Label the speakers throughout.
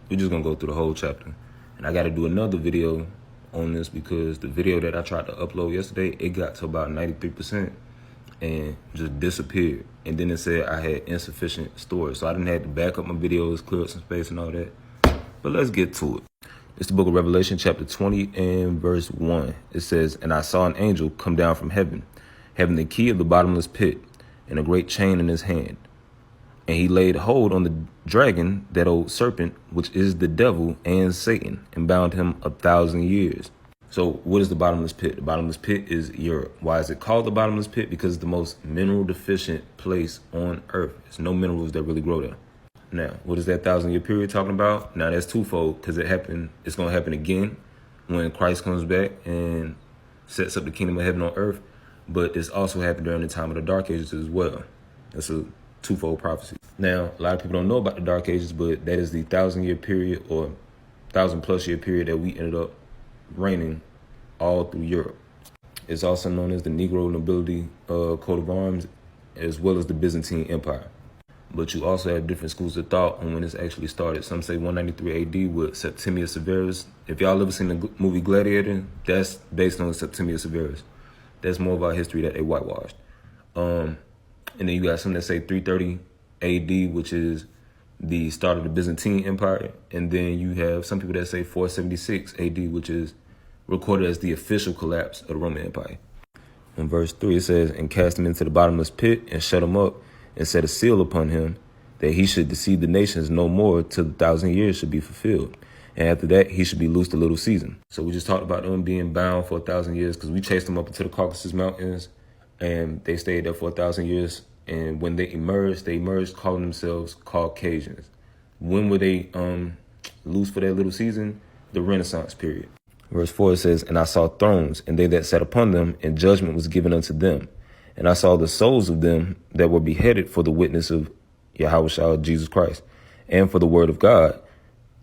Speaker 1: we're just going to go through the whole chapter. And I got to do another video on this because the video that I tried to upload yesterday, it got to about 93% and just disappeared. And then it said I had insufficient storage. So I didn't have to back up my videos, clear up some space and all that. But let's get to it. It's the book of Revelation, chapter 20 and verse 1. It says, "And I saw an angel come down from heaven, having the key of the bottomless pit, and a great chain in his hand. And he laid hold on the dragon, that old serpent, which is the devil and Satan, and bound him 1,000 years." So what is the bottomless pit? The bottomless pit is Europe. Why is it called the bottomless pit? Because it's the most mineral deficient place on earth. There's no minerals that really grow there. Now, what is that 1,000-year period talking about? Now, that's twofold, because it's going to happen again when Christ comes back and sets up the kingdom of heaven on earth. But it's also happened during the time of the Dark Ages as well. That's a twofold prophecy. Now, a lot of people don't know about the Dark Ages, but that is the 1,000-year period or 1,000+ year period that we ended up reigning all through Europe. It's also known as the Negro nobility coat of arms, as well as the Byzantine Empire. But you also have different schools of thought on when this actually started. Some say 193 AD with Septimius Severus. If y'all ever seen the movie Gladiator, that's based on Septimius Severus. That's more of our history that they whitewashed. And then you got some that say 330 AD, which is the start of the Byzantine Empire. And then you have some people that say 476 AD, which is recorded as the official collapse of the Roman Empire. In verse 3, it says, "And cast him into the bottomless pit, and shut him up, and set a seal upon him, that he should deceive the nations no more till the 1,000 years should be fulfilled. And after that, he should be loosed a little season." So we just talked about them being bound for 1,000 years because we chased them up into the Caucasus Mountains, and they stayed there for 1,000 years. And when they emerged calling themselves Caucasians. When were they loose for that little season? The Renaissance period. Verse 4 says, "And I saw thrones, and they that sat upon them, and judgment was given unto them. And I saw the souls of them that were beheaded for the witness of Yahushua Jesus Christ, and for the word of God,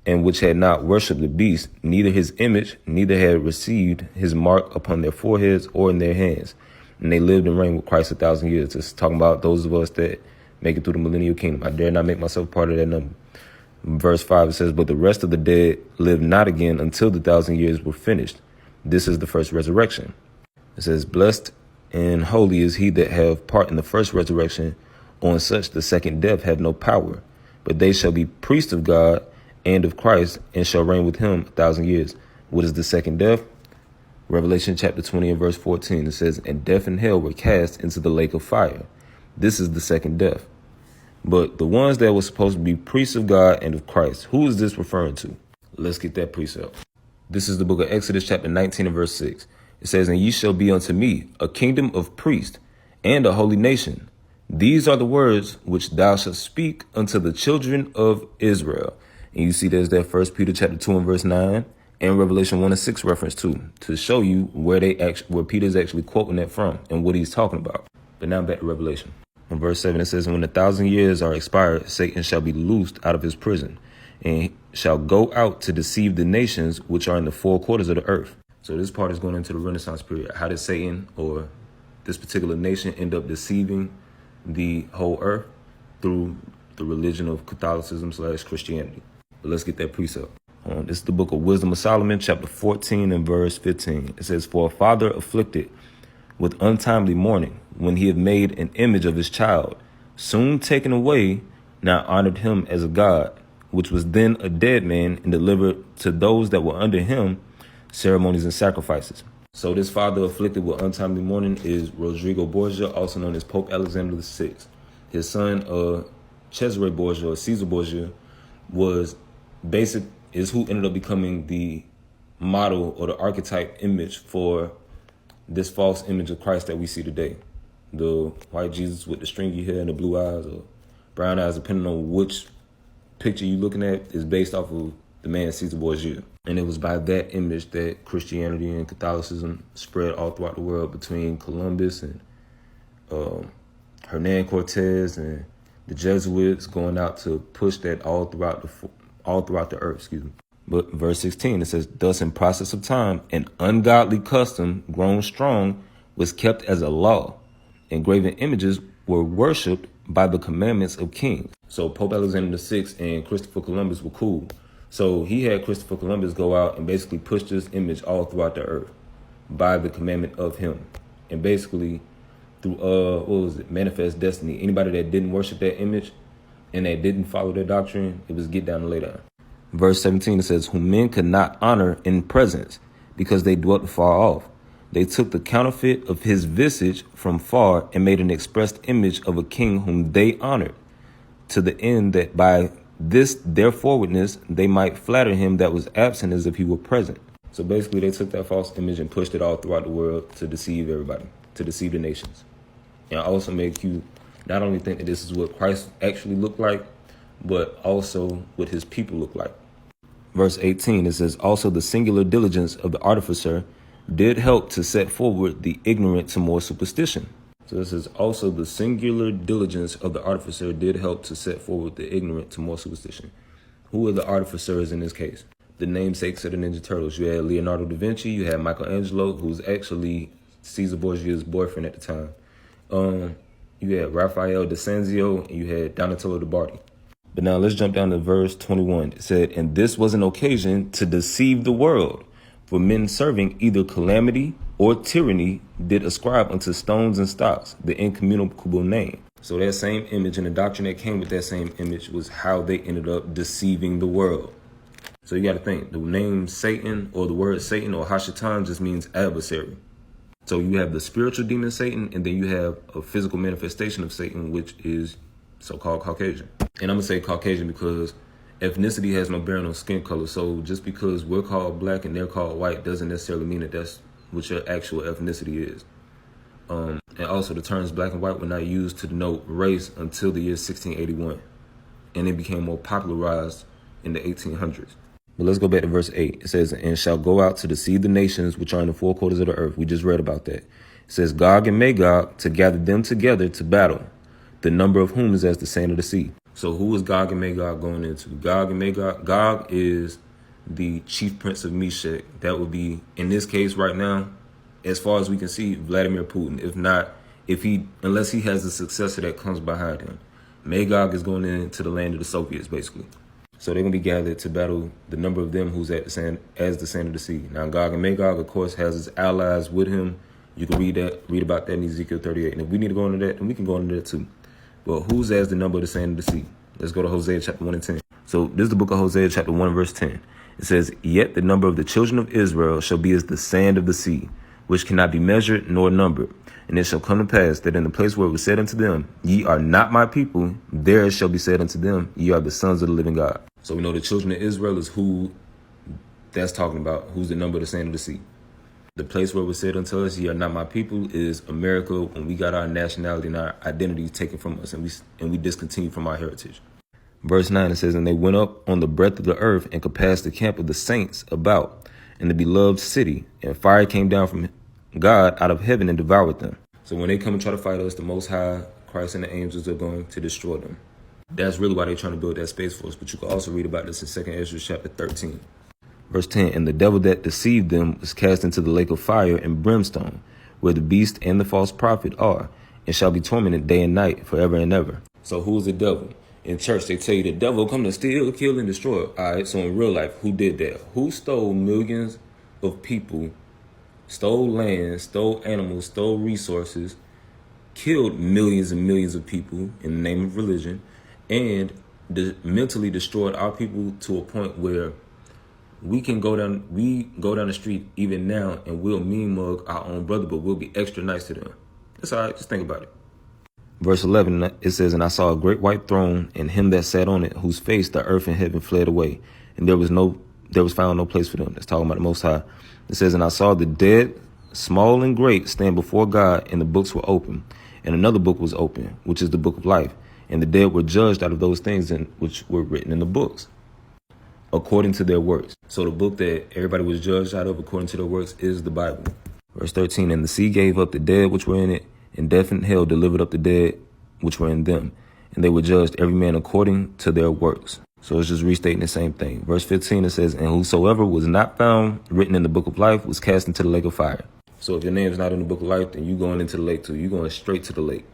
Speaker 1: and which had not worshipped the beast, neither his image, neither had received his mark upon their foreheads or in their hands. And they lived and reigned with Christ 1,000 years. It's talking about those of us that make it through the millennial kingdom. I dare not make myself part of that number. Verse 5, it says, "But the rest of the dead lived not again until the 1,000 years were finished. This is the first resurrection." It says, "Blessed and holy is he that have part in the first resurrection. On such the second death have no power, but they shall be priests of God and of Christ, and shall reign with him 1,000 years." What is the second death? Revelation chapter 20 and verse 14, it says, "And death and hell were cast into the lake of fire. This is the second death." But the ones that were supposed to be priests of God and of Christ, who is this referring to? Let's get that precept. This is the book of Exodus chapter 19 and verse 6. It says, "And ye shall be unto me a kingdom of priests and a holy nation. These are the words which thou shalt speak unto the children of Israel." And you see there's that 1 Peter chapter 2 and verse 9 and Revelation 1 and 6 reference too, to show you where Peter's actually quoting that from and what he's talking about. But now back to Revelation. In verse 7, it says, "And when the 1,000 years are expired, Satan shall be loosed out of his prison, and shall go out to deceive the nations which are in the four quarters of the earth." So this part is going into the Renaissance period. How did Satan or this particular nation end up deceiving the whole earth? Through the religion of Catholicism / Christianity. But let's get that precept. This is the book of Wisdom of Solomon, chapter 14 and verse 15. It says, "For a father afflicted with untimely mourning, when he had made an image of his child, soon taken away, now honored him as a god, which was then a dead man, and delivered to those that were under him ceremonies and sacrifices." So this father afflicted with untimely mourning is Rodrigo Borgia, also known as Pope Alexander VI. His son, Cesare Borgia, or Caesar Borgia, is who ended up becoming the model or the archetype image for this false image of Christ that we see today. The white Jesus with the stringy hair and the blue eyes or brown eyes, depending on which picture you're looking at, is based off of the man Caesar Borgia. And it was by that image that Christianity and Catholicism spread all throughout the world between Columbus and Hernan Cortez and the Jesuits going out to push that all throughout the earth. But verse 16, it says, "Thus in process of time, an ungodly custom grown strong was kept as a law, and graven images were worshipped by the commandments of kings." So Pope Alexander VI and Christopher Columbus were cool. So he had Christopher Columbus go out and basically push this image all throughout the earth by the commandment of him. And basically through, Manifest Destiny. Anybody that didn't worship that image and that didn't follow their doctrine, it was get down and lay down. Verse 17, it says, whom men could not honor in presence, because they dwelt far off. They took the counterfeit of his visage from far and made an expressed image of a king whom they honored, to the end that by this their forwardness they might flatter him that was absent as if he were present. So basically they took that false image and pushed it all throughout the world to deceive everybody, to deceive the nations. And also make you not only think that this is what Christ actually looked like, but also what his people look like. Verse 18, it says, also the singular diligence of the artificer did help to set forward the ignorant to more superstition. So this is also the singular diligence of the artificer did help to set forward the ignorant to more superstition. Who are the artificers in this case? The namesakes of the Ninja Turtles. You had Leonardo da Vinci, you had Michelangelo, who's actually Caesar Borgia's boyfriend at the time. You had Raphael da Sanzio, and you had Donatello da Bardi. But now let's jump down to verse 21. It said, and this was an occasion to deceive the world, for men serving either calamity or tyranny did ascribe unto stones and stocks the incommunicable name. So that same image and the doctrine that came with that same image was how they ended up deceiving the world. So you got to think, the name Satan or the word Satan or Hashatan just means adversary. So you have the spiritual demon Satan, and then you have a physical manifestation of Satan, which is so-called Caucasian. And I'm going to say Caucasian because ethnicity has no bearing on skin color. So just because we're called black and they're called white doesn't necessarily mean that that's what your actual ethnicity is. And also the terms black and white were not used to denote race until the year 1681. And it became more popularized in the 1800s. But let's go back to verse 8. It says, and shall go out to deceive the nations which are in the four quarters of the earth. We just read about that. It says, Gog and Magog, to gather them together to battle, the number of whom is as the sand of the sea. So who is Gog and Magog going into? Gog and Magog. Gog is the chief prince of Meshech. That would be, in this case right now, as far as we can see, Vladimir Putin. If not, unless he has a successor that comes behind him. Magog is going into the land of the Soviets, basically. So they're going to be gathered to battle the number of them who's as the sand of the sea. Now, Gog and Magog, of course, has his allies with him. You can read about that in Ezekiel 38. And if we need to go into that, then we can go into that too. Well, who's as the number of the sand of the sea? Let's go to Hosea chapter 1 and 10. So this is the book of Hosea chapter 1 verse 10. It says, yet the number of the children of Israel shall be as the sand of the sea, which cannot be measured nor numbered. And it shall come to pass that in the place where it was said unto them, ye are not my people, there it shall be said unto them, ye are the sons of the living God. So we know the children of Israel is who that's talking about, who's the number of the sand of the sea. The place where it was said unto us, ye are not my people, is America, when we got our nationality and our identity taken from us, and we discontinued from our heritage. Verse 9, it says, and they went up on the breadth of the earth and compassed the camp of the saints about in the beloved city, and fire came down from God out of heaven and devoured them. So when they come and try to fight us, the Most High, Christ and the angels are going to destroy them. That's really why they're trying to build that space for us. But you can also read about this in 2 Ezra chapter 13. Verse 10, and the devil that deceived them was cast into the lake of fire and brimstone, where the beast and the false prophet are, and shall be tormented day and night forever and ever. So who is the devil? In church, they tell you the devil come to steal, kill, and destroy. All right, so in real life, who did that? Who stole millions of people, stole land, stole animals, stole resources, killed millions and millions of people in the name of religion, and mentally destroyed our people to a point where we go down the street even now and we'll mean mug our own brother, but we'll be extra nice to them. That's all right. Just think about it. Verse 11, it says, and I saw a great white throne and him that sat on it, whose face the earth and heaven fled away. And there was found no place for them. That's talking about the Most High. It says, and I saw the dead, small and great, stand before God, and the books were open. And another book was open, which is the book of life. And the dead were judged out of those things which were written in the books, according to their works. So the book that everybody was judged out of according to their works is the Bible. Verse 13, and the sea gave up the dead which were in it, and death and hell delivered up the dead which were in them. And they were judged every man according to their works. So it's just restating the same thing. Verse 15, it says, and whosoever was not found written in the book of life was cast into the lake of fire. So if your name's not in the book of life, then you're going into the lake too. You're going straight to the lake.